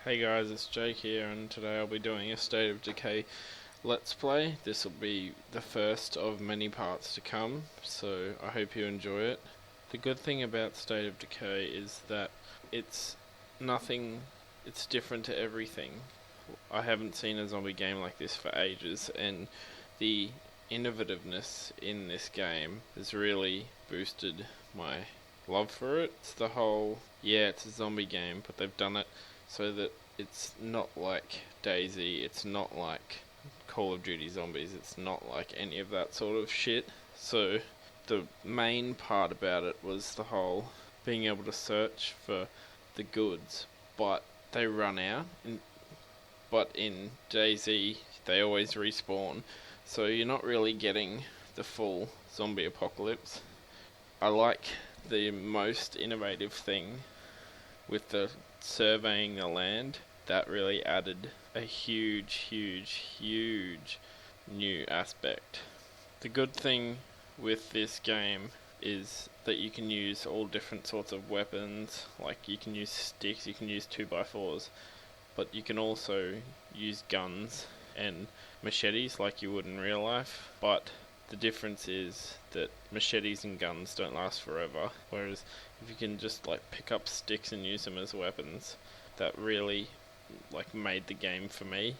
Hey guys, it's Jake here, and today I'll be doing a State of Decay Let's Play. This will be the first of many parts to come, so I hope you enjoy it. The good thing about State of Decay is that it's different to everything. I haven't seen a zombie game like this for ages, and the innovativeness in this game has really boosted my love for it. It's the whole, it's a zombie game, but they've done it so that it's not like Daisy, it's not like Call of Duty Zombies, it's not like any of that sort of shit. So the main part about it was the whole being able to search for the goods, but they run out. But in Daisy, they always respawn, so you're not really getting the full zombie apocalypse. I like the most innovative thing with the surveying the land. That really added a huge new aspect. The good thing with this game is that you can use all different sorts of weapons. Like, you can use sticks, you can use 2x4s, but you can also use guns and machetes like you would in real life. But the difference is that machetes and guns don't last forever, whereas if you can just pick up sticks and use them as weapons, that really made the game for me.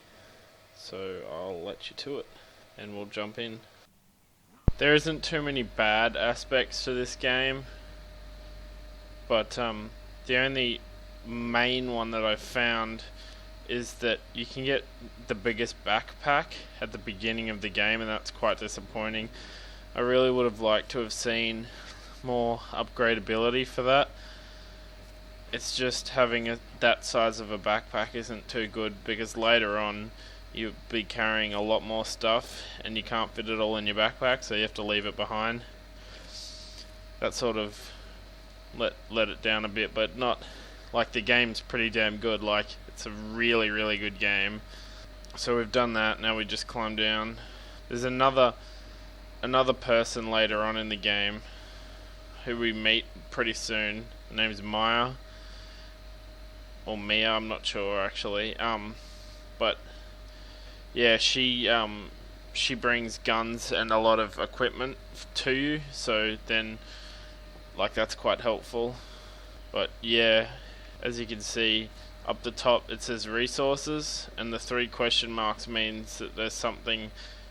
So I'll let you to it and we'll jump in. There isn't too many bad aspects to this game, but the only main one that I've found is that you can get the biggest backpack at the beginning of the game, and that's quite disappointing. I really would have liked to have seen more upgradability for that. It's just having that size of a backpack isn't too good, because later on you'll be carrying a lot more stuff and you can't fit it all in your backpack, so you have to leave it behind. That sort of let it down a bit, but not like the game's pretty damn good. It's a really good game. So we've done that. Now we just climb down. There's another person later on in the game who we meet pretty soon. Her name's Maya or Mia, I'm not sure actually. But yeah, she brings guns and a lot of equipment to you, so then that's quite helpful. But yeah, as you can see up the top it says resources, and the 3 question marks means that there's something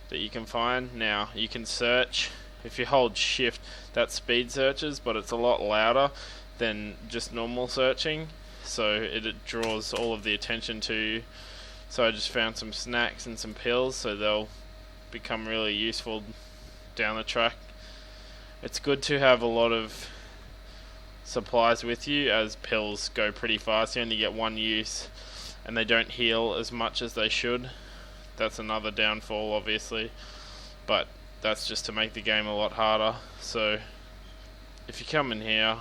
that you can find. Now you can search. If you hold shift, that speed searches, but it's a lot louder than just normal searching, so it draws all of the attention to you. So I just found some snacks and some pills, so they'll become really useful down the track. It's good to have a lot of supplies with you, as pills go pretty fast. You only get one use and they don't heal as much as they should. That's another downfall, obviously, but that's just to make the game a lot harder. So if you come in here,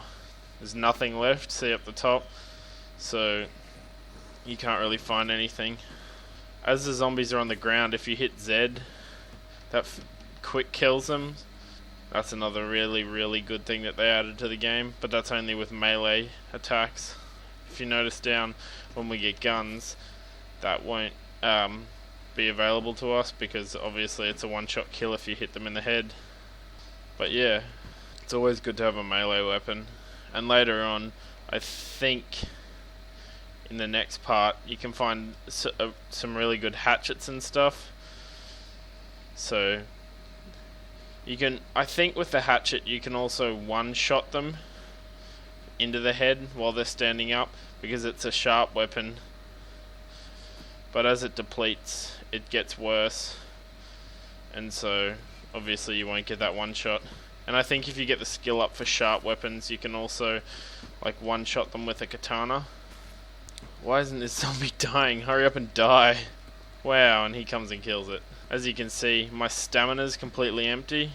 there's nothing left, see up the top, so you can't really find anything. As the zombies are on the ground, if you hit Z, that quick kills them. That's another really good thing that they added to the game, but that's only with melee attacks. If you notice down, when we get guns, that won't be available to us, because obviously it's a one-shot kill if you hit them in the head. But yeah, it's always good to have a melee weapon. And later on, I think in the next part, you can find some really good hatchets and stuff. So I think with the hatchet you can also one-shot them into the head while they're standing up, because it's a sharp weapon. But as it depletes, it gets worse, and so obviously you won't get that one shot. And I think if you get the skill up for sharp weapons, you can also one-shot them with a katana. Why isn't this zombie dying? Hurry up and die. Wow, and he comes and kills it. As you can see, my stamina's completely empty,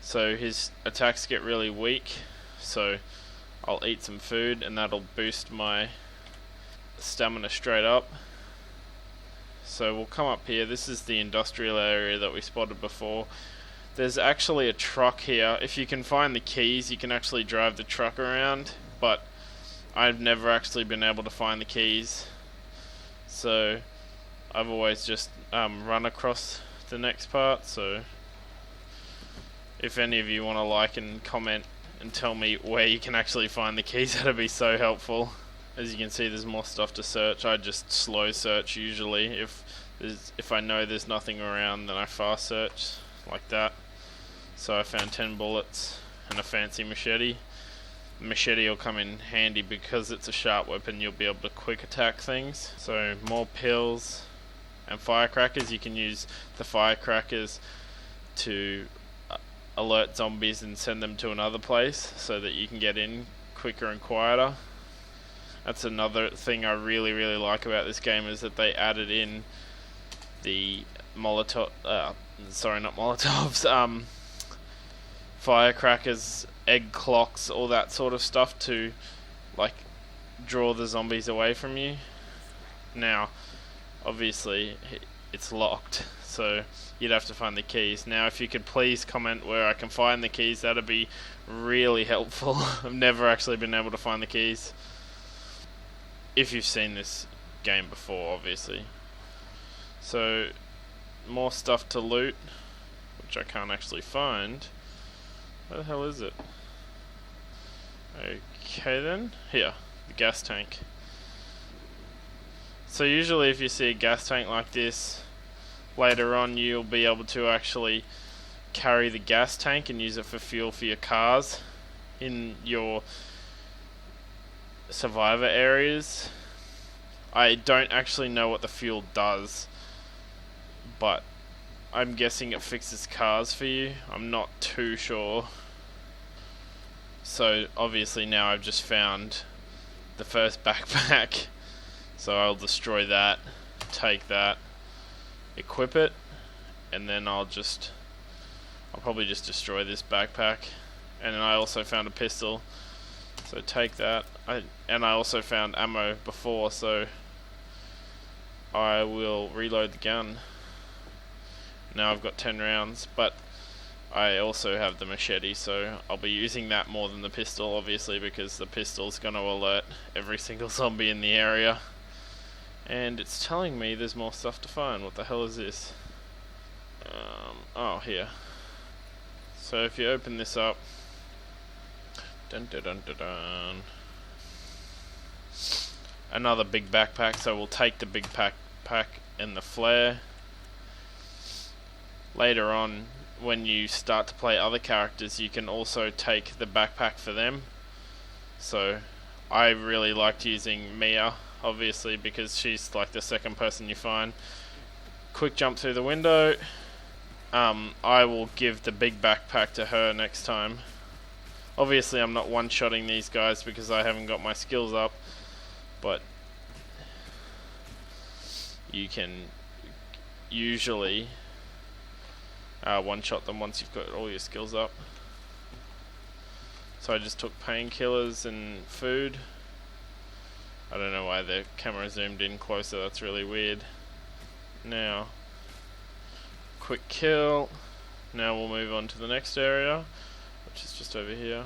so his attacks get really weak. So I'll eat some food and that'll boost my stamina straight up. So we'll come up here. This is the industrial area that we spotted before. There's actually a truck here. If you can find the keys, you can actually drive the truck around, but I've never actually been able to find the keys. So I've always just run across the next part. So if any of you want to like and comment and tell me where you can actually find the keys, that'd be so helpful. As you can see, there's more stuff to search. I just slow search usually. If I know there's nothing around, then I fast search like that. So I found 10 bullets and a fancy machete. The machete will come in handy because it's a sharp weapon. You'll be able to quick attack things. So more pills and firecrackers. You can use the firecrackers to alert zombies and send them to another place so that you can get in quicker and quieter. That's another thing I really like about this game, is that they added in the Molotov, sorry, not Molotovs, firecrackers, egg clocks, all that sort of stuff to like draw the zombies away from you. Now, obviously, it's locked, so you'd have to find the keys. Now, if you could please comment where I can find the keys, that'd be really helpful. I've never actually been able to find the keys. If you've seen this game before, obviously. So, more stuff to loot, which I can't actually find. Where the hell is it? Okay then, here, the gas tank. So usually if you see a gas tank like this, later on you'll be able to actually carry the gas tank and use it for fuel for your cars in your survivor areas. I don't actually know what the fuel does, but I'm guessing it fixes cars for you. I'm not too sure. So obviously now I've just found the first backpack, so I'll destroy that, take that, equip it, and then I'll probably just destroy this backpack. And then I also found a pistol, so take that. And I also found ammo before, so I will reload the gun. Now I've got 10 rounds, but I also have the machete, so I'll be using that more than the pistol, obviously, because the pistol's going to alert every single zombie in the area. And it's telling me there's more stuff to find. What the hell is this? Oh, here. So if you open this up, dun dun dun dun dun. Another big backpack, so we'll take the big backpack and the flare. Later on, when you start to play other characters, you can also take the backpack for them. So I really liked using Mia, obviously, because she's like the second person you find. Quick jump through the window. I will give the big backpack to her next time. Obviously I'm not one-shotting these guys because I haven't got my skills up, but you can usually one-shot them once you've got all your skills up. So I just took painkillers and food. I don't know why the camera zoomed in closer, that's really weird. Now, quick kill. Now we'll move on to the next area, which is just over here.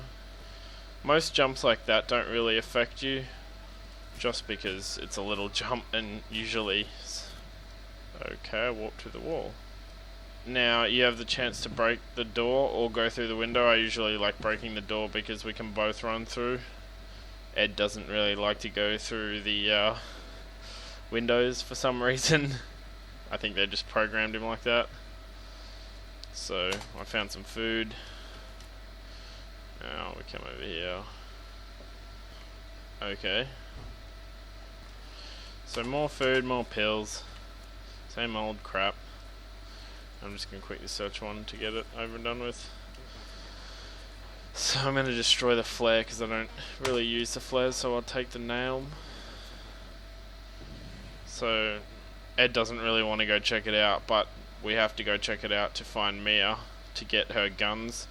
Most jumps like that don't really affect you, just because it's a little jump and usually... Okay, I walked through the wall. Now you have the chance to break the door or go through the window. I usually like breaking the door because we can both run through. Ed doesn't really like to go through the windows for some reason. I think they just programmed him like that. So I found some food. Now we come over here. Okay. So more food, more pills. Same old crap. I'm just going to quickly search one to get it over and done with. So I'm going to destroy the flare because I don't really use the flares, so I'll take the nail. So Ed doesn't really want to go check it out, but we have to go check it out to find Mia to get her guns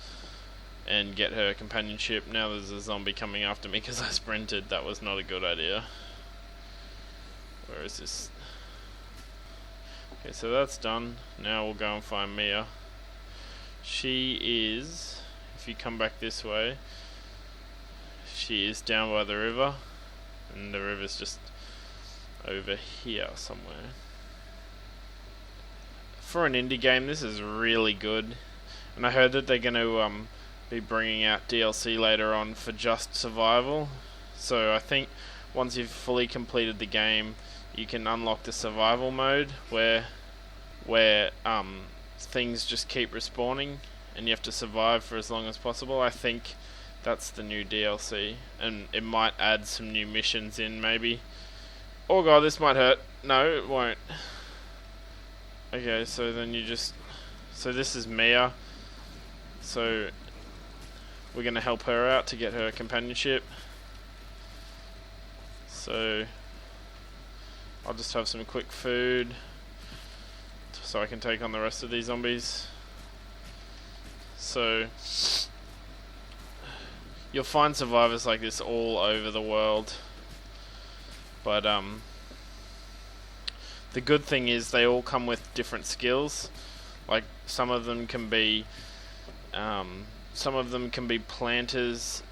and get her companionship. Now there's a zombie coming after me because I sprinted. That was not a good idea. Where is this? Okay, so that's done. Now we'll go and find Mia. She is, if you come back this way, she is down by the river, and the river's just over here somewhere. For an indie game, this is really good. And I heard that they're going to be bringing out DLC later on for just survival. So I think once you've fully completed the game, you can unlock the survival mode where things just keep respawning and you have to survive for as long as possible. I think that's the new DLC, and it might add some new missions in maybe. Oh god, this might hurt. No, it won't. Okay, so then so this is Mia. So we're going to help her out to get her companionship. So I'll just have some quick food so I can take on the rest of these zombies. So you'll find survivors like this all over the world, but the good thing is they all come with different skills. Like some of them can be planters,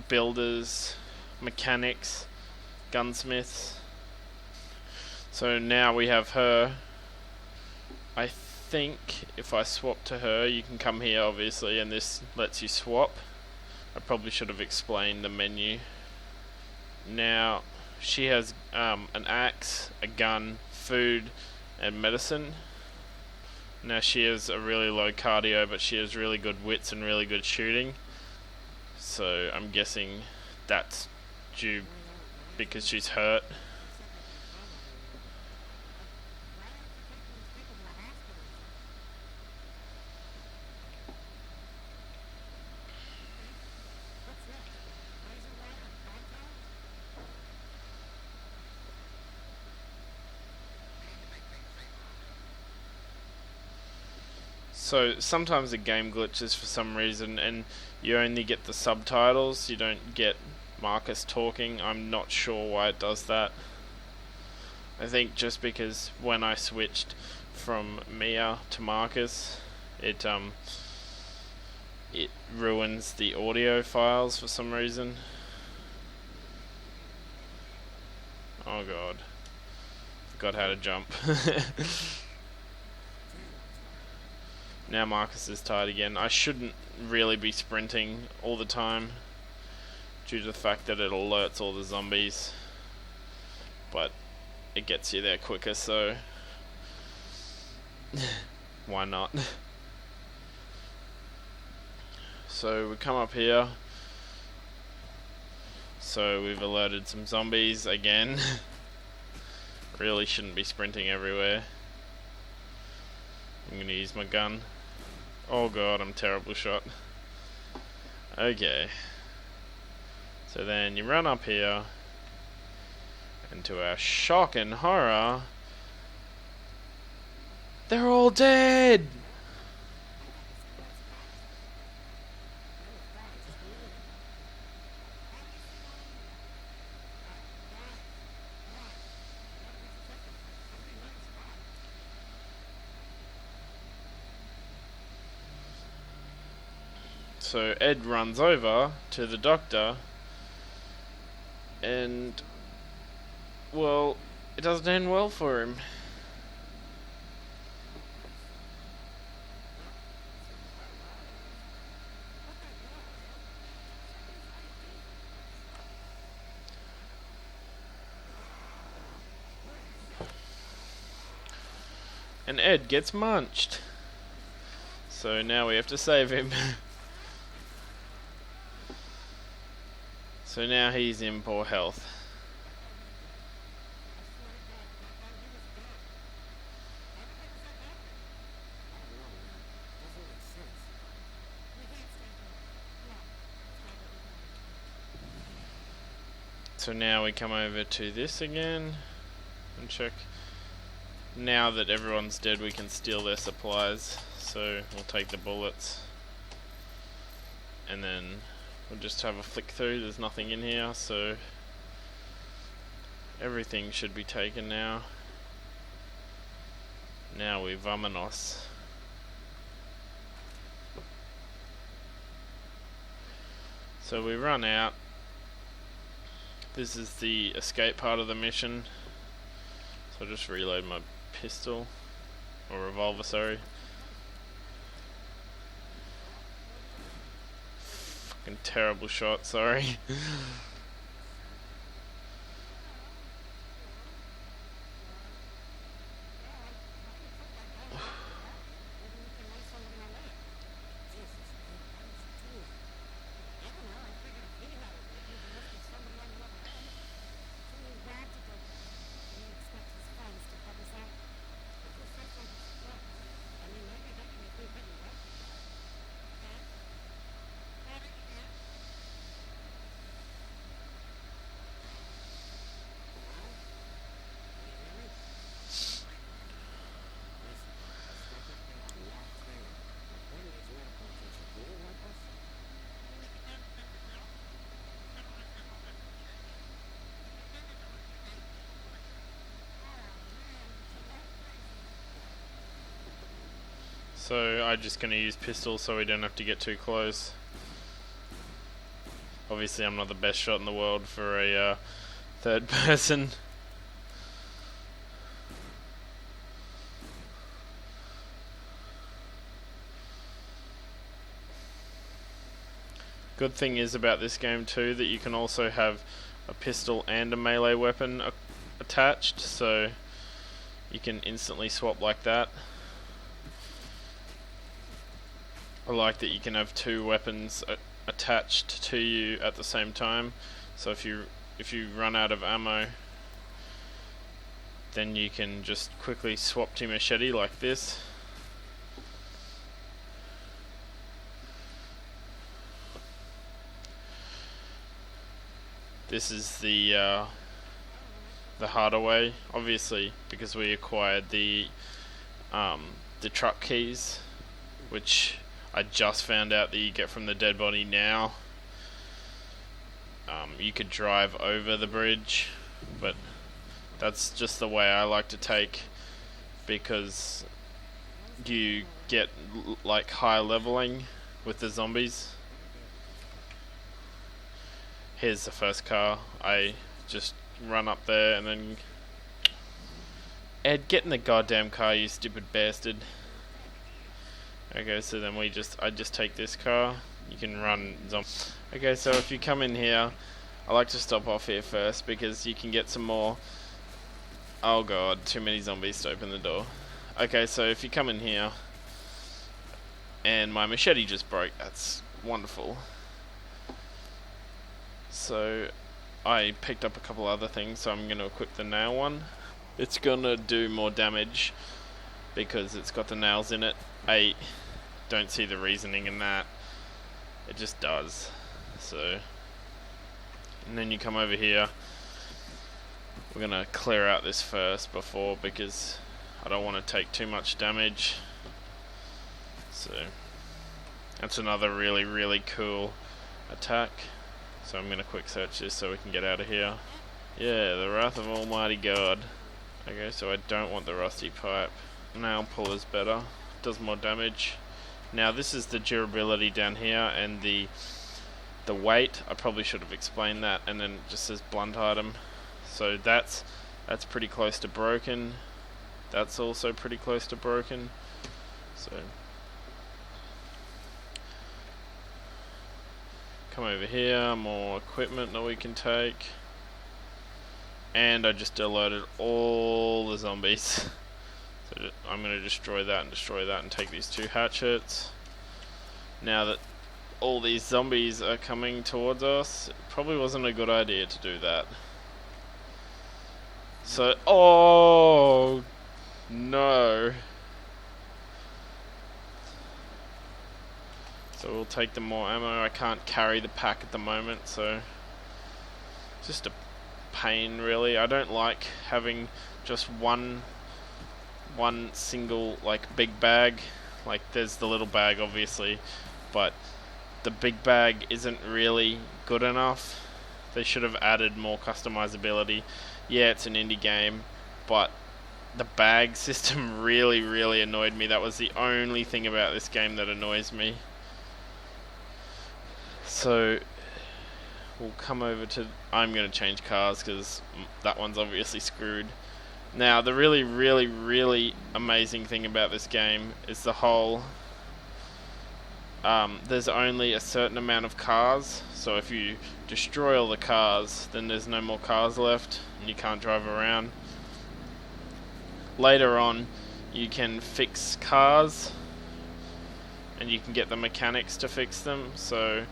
builders, mechanics, gunsmiths. So now we have her. I think if I swap to her, you can come here obviously, and this lets you swap. I probably should have explained the menu. Now she has an axe, a gun, food, and medicine. Now she has a really low cardio, but she has really good wits and really good shooting. So I'm guessing that's due because she's hurt. So sometimes the game glitches for some reason and you only get the subtitles, you don't get Marcus talking. I'm not sure why it does that. I think just because when I switched from Mia to Marcus, it ruins the audio files for some reason. Oh god. Forgot how to jump. Now Marcus is tired again. I shouldn't really be sprinting all the time due to the fact that it alerts all the zombies, but it gets you there quicker, so why not? So we come up here. So we've alerted some zombies again. Really shouldn't be sprinting everywhere. I'm gonna use my gun. Oh god, I'm a terrible shot. Okay. So then you run up here, and to our shock and horror, they're all dead! So Ed runs over to the doctor, and well, it doesn't end well for him. And Ed gets munched. So now we have to save him. So now he's in poor health. So now we come over to this again and check. Now that everyone's dead, we can steal their supplies. So we'll take the bullets, and then we'll just have a flick through. There's nothing in here, so everything should be taken now. Now we vamonos. So we run out. This is the escape part of the mission. So I'll just reload my pistol, or revolver, sorry. Fucking terrible shot, sorry. So I'm just going to use pistol so we don't have to get too close. Obviously I'm not the best shot in the world for a third person. Good thing is about this game too that you can also have a pistol and a melee weapon attached, so you can instantly swap like that. I like that you can have two weapons attached to you at the same time. So if you run out of ammo, then you can just quickly swap to your machete like this. This is the harder way, obviously, because we acquired the truck keys, which I just found out that you get from the dead body now. You could drive over the bridge, but that's just the way I like to take, because you get like high leveling with the zombies. Here's the first car. I just run up there and then... Ed, get in the goddamn car, you stupid bastard. Okay, so then I just take this car. You can run zombies. Okay, so if you come in here, I like to stop off here first because you can get some more... Oh god, too many zombies to open the door. Okay, so if you come in here, and my machete just broke, that's wonderful. So I picked up a couple other things, so I'm going to equip the nail one. It's going to do more damage because it's got the nails in it. I don't see the reasoning in that. It just does. So, and then you come over here. We're going to clear out this first because I don't want to take too much damage. So that's another really, really cool attack. So I'm going to quick search this so we can get out of here. Yeah, the Wrath of Almighty God. Okay, so I don't want the rusty pipe. Nail puller's better. Does more damage. Now this is the durability down here, and the weight. I probably should have explained that. And then it just says blunt item. So that's pretty close to broken. That's also pretty close to broken. So come over here, more equipment that we can take. And I just alerted all the zombies. So I'm going to destroy that and take these two hatchets. Now that all these zombies are coming towards us, it probably wasn't a good idea to do that. So, oh no. So we'll take the more ammo. I can't carry the pack at the moment, so just a pain really. I don't like having just one single like big bag. Like there's the little bag obviously, but the big bag isn't really good enough. They should have added more customizability. Yeah, it's an indie game, but the bag system really, really annoyed me. That was the only thing about this game that annoys me. So we'll come over to... I'm going to change cars because that one's obviously screwed. Now, the really amazing thing about this game is the whole... there's only a certain amount of cars, so if you destroy all the cars, then there's no more cars left, and you can't drive around. Later on, you can fix cars, and you can get the mechanics to fix them, so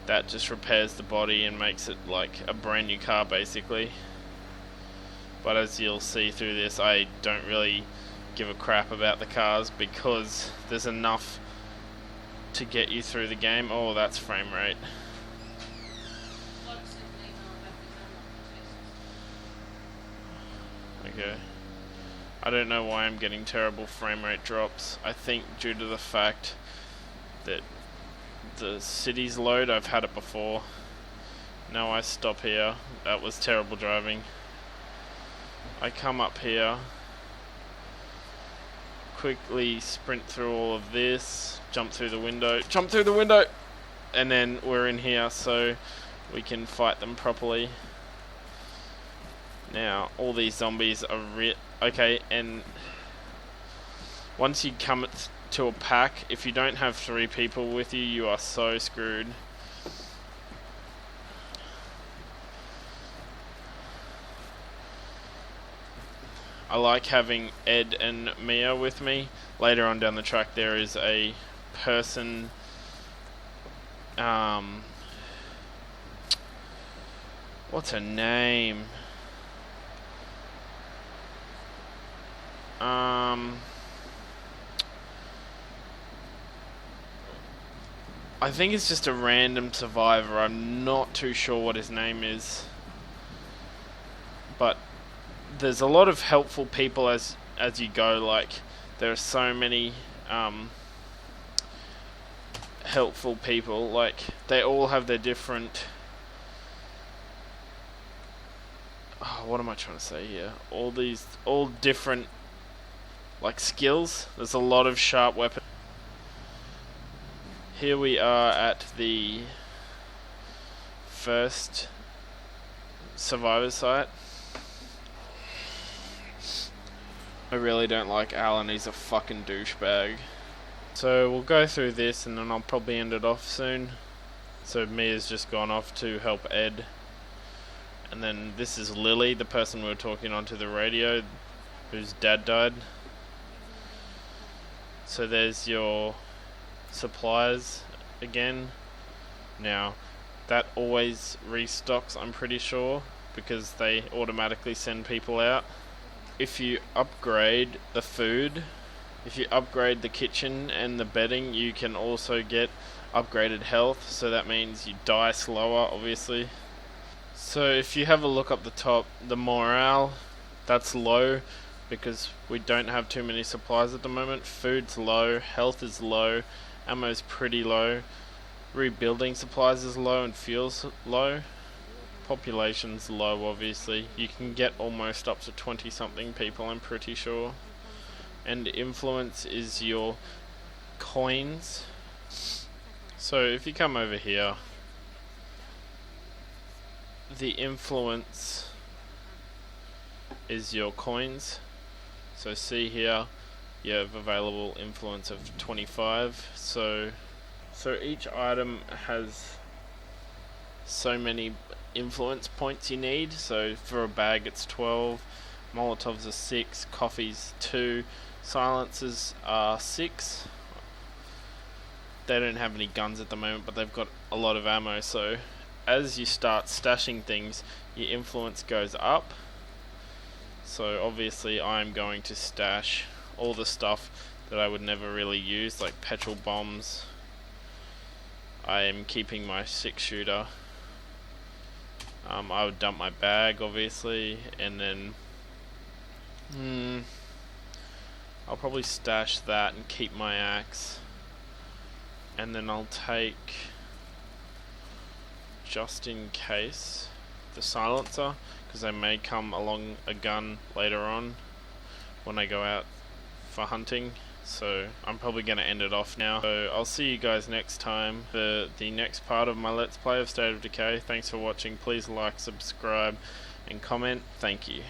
that just repairs the body and makes it like a brand new car basically. But as you'll see through this, I don't really give a crap about the cars because there's enough to get you through the game. Oh, that's frame rate. Okay. I don't know why I'm getting terrible frame rate drops. I think due to the fact that the city's load, I've had it before. Now I stop here. That was terrible driving. I come up here, quickly sprint through all of this, jump through the window, and then we're in here so we can fight them properly. Now, all these zombies are okay, and once you come to a pack, if you don't have 3 people with you, you are so screwed. I like having Ed and Mia with me. Later on down the track there is a person, what's her name? I think it's just a random survivor. I'm not too sure what his name is. But there's a lot of helpful people as you go. Like, there are so many helpful people. Like, they all have their different... Oh, what am I trying to say here? All different, like, skills. There's a lot of sharp weapons. Here we are at the first survivor site. I really don't like Alan, he's a fucking douchebag. So we'll go through this and then I'll probably end it off soon. So Mia's just gone off to help Ed. And then this is Lily, the person we were talking on to the radio, whose dad died. So there's your supplies again. Now, that always restocks, I'm pretty sure, because they automatically send people out. If you upgrade the food, if you upgrade the kitchen and the bedding, you can also get upgraded health, so that means you die slower, obviously. So if you have a look up the top, the morale, that's low because we don't have too many supplies at the moment. Food's low, health is low, ammo's pretty low, rebuilding supplies is low and fuel's low. Population's low, obviously. You can get almost up to 20 something people, I'm pretty sure. And influence is your coins. So if you come over here, the influence is your coins. So see here, you have available influence of 25. So each item has so many influence points you need. So for a bag it's 12, Molotovs are 6, coffee's 2, silencers are 6. They don't have any guns at the moment, but they've got a lot of ammo, so as you start stashing things, your influence goes up. So obviously I'm going to stash all the stuff that I would never really use, like petrol bombs. I am keeping my 6-shooter. I would dump my bag, obviously, and then I'll probably stash that and keep my axe. And then I'll take, just in case, the silencer, because I may come along a gun later on when I go out for hunting. So I'm probably going to end it off now. So I'll see you guys next time for the next part of my Let's Play of State of Decay. Thanks for watching. Please like, subscribe and comment. Thank you.